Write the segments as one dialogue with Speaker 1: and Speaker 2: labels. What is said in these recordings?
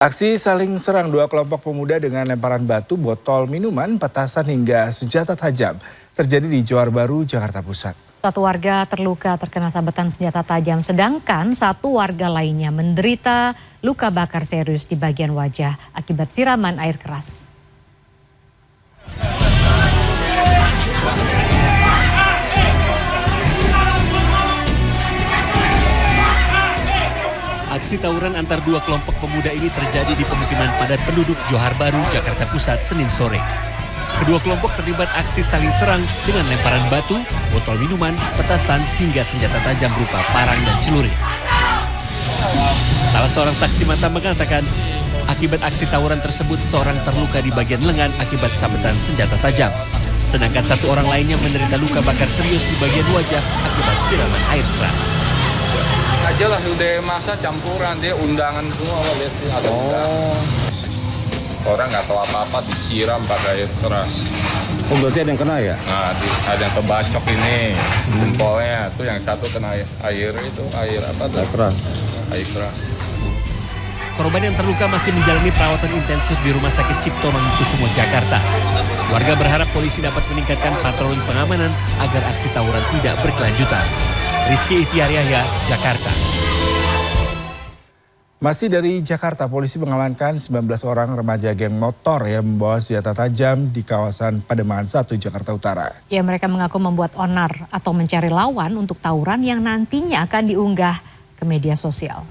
Speaker 1: Aksi saling serang dua kelompok pemuda dengan lemparan batu, botol minuman, petasan hingga senjata tajam terjadi di Johar Baru, Jakarta Pusat.
Speaker 2: Satu warga terluka terkena sabetan senjata tajam, sedangkan satu warga lainnya menderita luka bakar serius di bagian wajah akibat siraman air keras.
Speaker 3: Aksi tawuran antar dua kelompok pemuda ini terjadi di pemukiman padat penduduk Johar Baru, Jakarta Pusat, Senin sore. Kedua kelompok terlibat aksi saling serang dengan lemparan batu, botol minuman, petasan, hingga senjata tajam berupa parang dan celurit. Salah seorang saksi mata mengatakan, akibat aksi tawuran tersebut seorang terluka di bagian lengan akibat sabetan senjata tajam. Sedangkan satu orang lainnya menderita luka bakar serius di bagian wajah akibat siraman air keras.
Speaker 4: Aja lah udah masa campuran, dia undangan semua, lihat ada undangan. Orang nggak tahu apa-apa disiram pakai air keras.
Speaker 5: Oh, berarti ada yang kena ya?
Speaker 4: Nah, ada yang kebacok ini, jempolnya. Tuh yang satu kena air itu, air apa tuh?
Speaker 5: Air keras.
Speaker 4: Air keras.
Speaker 3: Korban yang terluka masih menjalani perawatan intensif di Rumah Sakit Cipto Mangunkusumo, Jakarta. Warga berharap polisi dapat meningkatkan patroli pengamanan agar aksi tawuran tidak berkelanjutan. Rizky Ihtiar Yahya, Jakarta.
Speaker 1: Masih dari Jakarta, polisi mengamankan 19 orang remaja geng motor yang membawa senjata tajam di kawasan Pademangan 1, Jakarta Utara.
Speaker 2: Ya, mereka mengaku membuat onar atau mencari lawan untuk tawuran yang nantinya akan diunggah ke media sosial.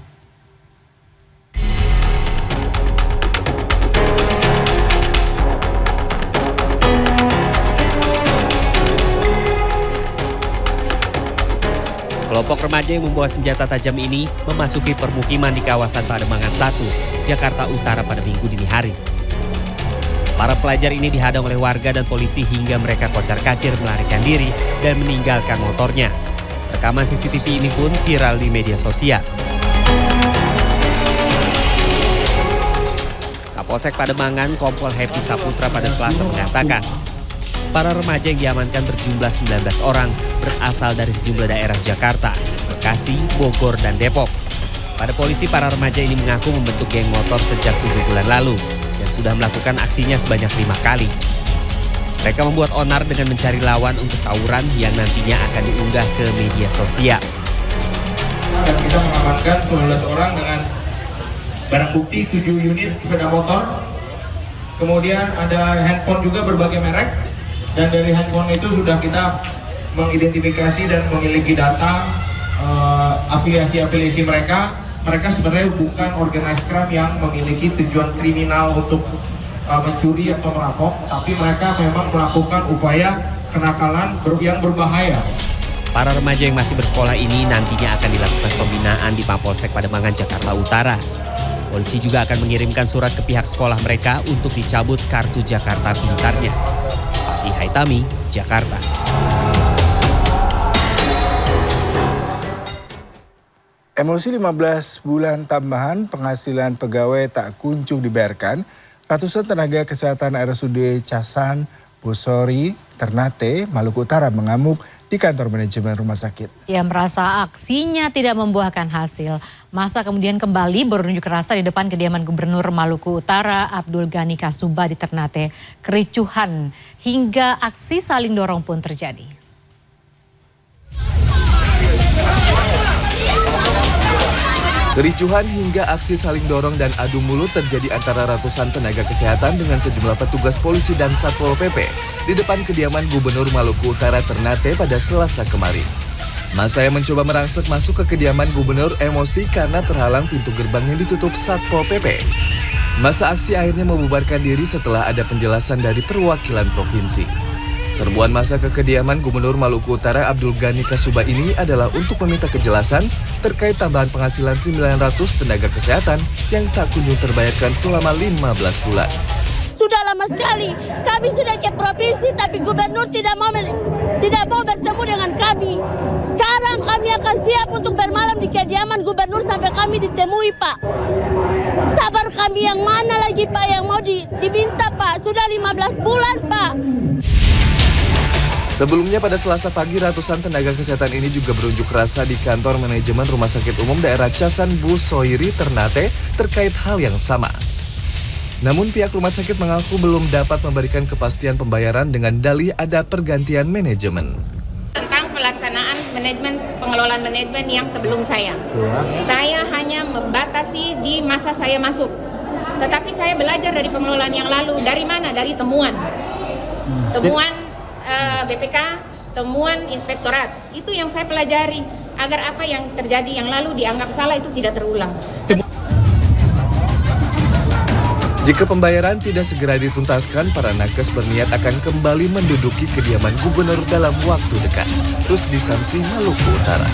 Speaker 3: Kelompok remaja yang membawa senjata tajam ini memasuki permukiman di kawasan Pademangan 1, Jakarta Utara pada Minggu dini hari. Para pelajar ini dihadang oleh warga dan polisi hingga mereka kocar-kacir melarikan diri dan meninggalkan motornya. Rekaman CCTV ini pun viral di media sosial. Kapolsek Pademangan Kompol Happy Saputra pada Selasa mengatakan, para remaja yang diamankan berjumlah 19 orang berasal dari sejumlah daerah Jakarta, Bekasi, Bogor, dan Depok. Pada polisi, para remaja ini mengaku membentuk geng motor sejak 7 bulan lalu dan sudah melakukan aksinya sebanyak 5 kali. Mereka membuat onar dengan mencari lawan untuk tawuran yang nantinya akan diunggah ke media sosial.
Speaker 6: Dan kita mengamankan 19 orang dengan barang bukti 7 unit sepeda motor. Kemudian ada handphone juga berbagai merek. Dan dari handphone itu sudah kita mengidentifikasi dan memiliki data afiliasi-afiliasi mereka. Mereka sebenarnya bukan organized crime yang memiliki tujuan kriminal untuk mencuri atau merampok, tapi mereka memang melakukan upaya kenakalan yang berbahaya.
Speaker 3: Para remaja yang masih bersekolah ini nantinya akan dilakukan pembinaan di Mapolsek Pademangan, Jakarta Utara. Polisi juga akan mengirimkan surat ke pihak sekolah mereka untuk dicabut kartu Jakarta Pintarnya. Fatih Haitami, Jakarta.
Speaker 1: Emosi 15 bulan tambahan penghasilan pegawai tak kunjung dibayarkan, ratusan tenaga kesehatan RSUD Casan, Bosori, Ternate, Maluku Utara mengamuk di kantor manajemen rumah sakit.
Speaker 2: Ia merasa aksinya tidak membuahkan hasil. Masa kemudian kembali berunjuk rasa di depan kediaman Gubernur Maluku Utara Abdul Ghani Kasuba di Ternate. Kericuhan hingga aksi saling dorong pun terjadi.
Speaker 7: Kericuhan hingga aksi saling dorong dan adu mulut terjadi antara ratusan tenaga kesehatan dengan sejumlah petugas polisi dan Satpol PP di depan kediaman Gubernur Maluku Utara Ternate pada Selasa kemarin. Masa yang mencoba merangsek masuk ke kediaman Gubernur emosi karena terhalang pintu gerbang yang ditutup Satpol PP. Masa aksi akhirnya membubarkan diri setelah ada penjelasan dari perwakilan provinsi. Serbuan masa ke kediaman Gubernur Maluku Utara Abdul Ghani Kasuba ini adalah untuk meminta kejelasan terkait tambahan penghasilan 900 tenaga kesehatan yang tak kunjung terbayarkan selama 15 bulan.
Speaker 8: Sudah lama sekali kami sudah ke provinsi tapi gubernur tidak mau bertemu dengan kami. Sekarang kami akan siap untuk bermalam di kediaman gubernur sampai kami ditemui, Pak. Sabar kami yang mana lagi, Pak, yang mau diminta, Pak? Sudah 15 bulan, Pak.
Speaker 7: Sebelumnya pada Selasa pagi ratusan tenaga kesehatan ini juga berunjuk rasa di kantor manajemen Rumah Sakit Umum Daerah Casan Busoiri Ternate terkait hal yang sama. Namun pihak rumah sakit mengaku belum dapat memberikan kepastian pembayaran dengan dalih ada pergantian manajemen.
Speaker 9: Tentang pelaksanaan pengelolaan manajemen yang sebelum saya. Saya hanya membatasi di masa saya masuk. Tetapi saya belajar dari pengelolaan yang lalu. Dari mana? Dari temuan. Temuan BPK, temuan inspektorat. Itu yang saya pelajari agar apa yang terjadi yang lalu dianggap salah itu tidak terulang.
Speaker 7: Jika pembayaran tidak segera dituntaskan, para nakes berniat akan kembali menduduki kediaman gubernur dalam waktu dekat. Rusdi Samsi, Maluku Utara.